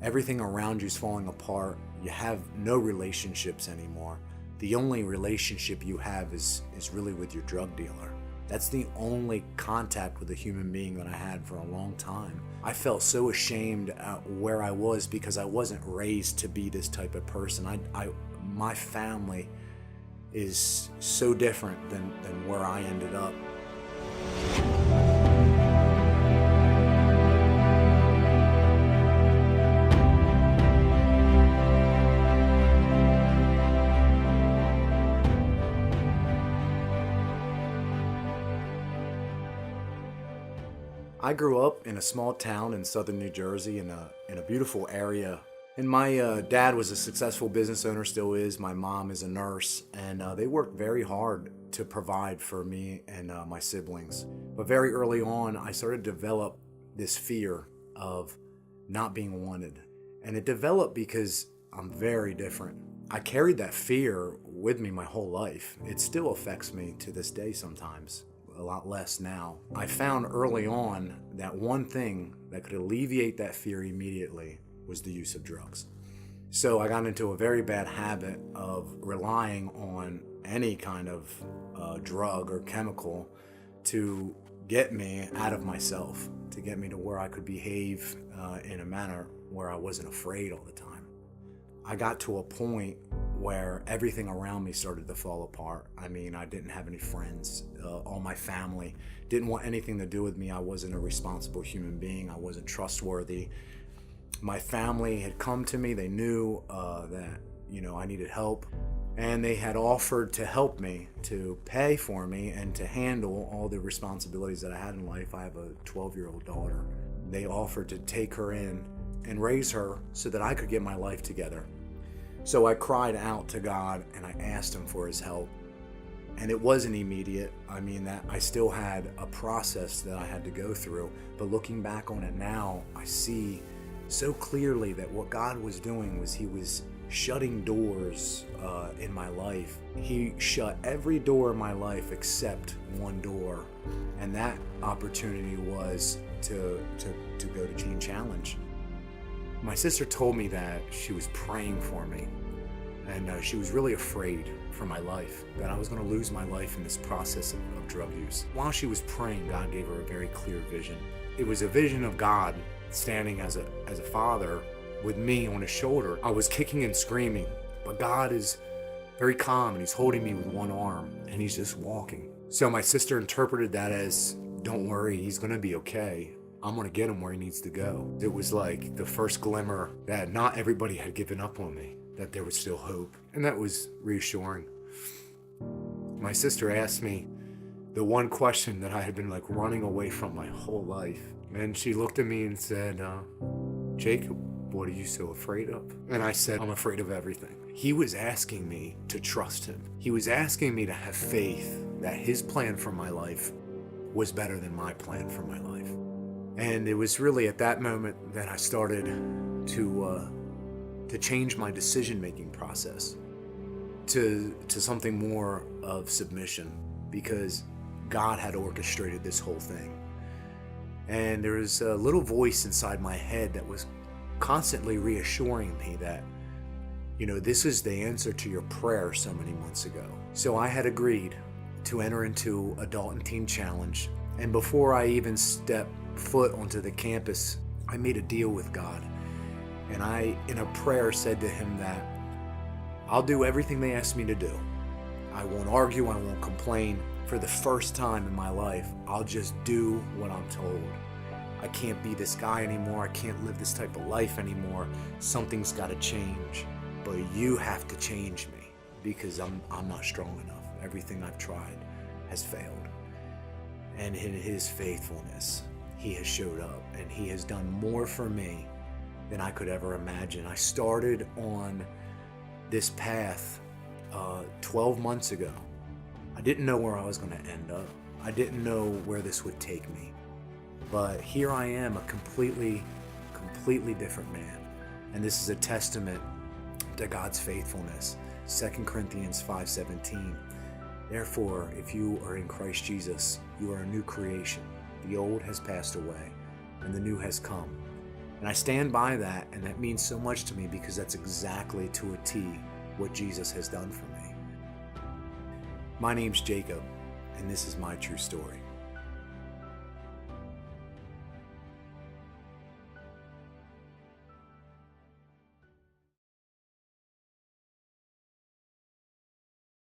Everything around you is falling apart. You have no relationships anymore. The only relationship you have is really with your drug dealer. That's the only contact with a human being that I had for a long time. I felt so ashamed at where I was because I wasn't raised to be this type of person. My family is so different than where I ended up. I grew up in a small town in southern New Jersey in a beautiful area. And my dad was a successful business owner, still is. My mom is a nurse, and they worked very hard to provide for me and my siblings. But very early on, I started to develop this fear of not being wanted. And it developed because I'm very different. I carried that fear with me my whole life. It still affects me to this day sometimes. A lot less now. I found early on that one thing that could alleviate that fear immediately was the use of drugs. So I got into a very bad habit of relying on any kind of drug or chemical to get me out of myself, to get me to where I could behave in a manner where I wasn't afraid all the time. I got to a point where everything around me started to fall apart. I mean, I didn't have any friends. All my family didn't want anything to do with me. I wasn't a responsible human being. I wasn't trustworthy. My family had come to me. They knew that, I needed help. And they had offered to help me, to pay for me, and to handle all the responsibilities that I had in life. I have a 12-year-old daughter. They offered to take her in and raise her so that I could get my life together. So I cried out to God and I asked him for his help. And it wasn't immediate. I mean, that I still had a process that I had to go through. But looking back on it now, I see so clearly that what God was doing was he was shutting doors in my life. He shut every door in my life except one door. And that opportunity was to go to Teen Challenge. My sister told me that she was praying for me, and she was really afraid for my life, that I was going to lose my life in this process of drug use. While she was praying, God gave her a very clear vision. It was a vision of God standing as a father with me on his shoulder. I was kicking and screaming, but God is very calm, and he's holding me with one arm, and he's just walking. So my sister interpreted that as, don't worry, he's going to be okay. I'm going to get him where he needs to go. It was like the first glimmer that not everybody had given up on me, that there was still hope. And that was reassuring. My sister asked me the one question that I had been running away from my whole life. And she looked at me and said, Jacob, what are you so afraid of? And I said, I'm afraid of everything. He was asking me to trust him. He was asking me to have faith that his plan for my life was better than my plan for my life. And it was really at that moment that I started to change my decision-making process to something more of submission, because God had orchestrated this whole thing. And there was a little voice inside my head that was constantly reassuring me that, this is the answer to your prayer so many months ago. So I had agreed to enter into Adult and Teen Challenge. And before I even stepped foot onto the campus, I made a deal with God. And I, in a prayer, said to him that I'll do everything they ask me to do. I won't argue, I won't complain. For the first time in my life, I'll just do what I'm told. I can't be this guy anymore. I can't live this type of life anymore. Something's got to change. But you have to change me, because I'm not strong enough. Everything I've tried has failed. And in his faithfulness, he has showed up, and he has done more for me than I could ever imagine. I started on this path 12 months ago. I didn't know where I was going to end up. I didn't know where this would take me. But here I am, a completely different man. And this is a testament to God's faithfulness. 2 Corinthians 5:17. Therefore, if you are in Christ Jesus, you are a new creation. The old has passed away, and the new has come. And I stand by that, and that means so much to me because that's exactly to a T what Jesus has done for me. My name's Jacob, and this is my true story.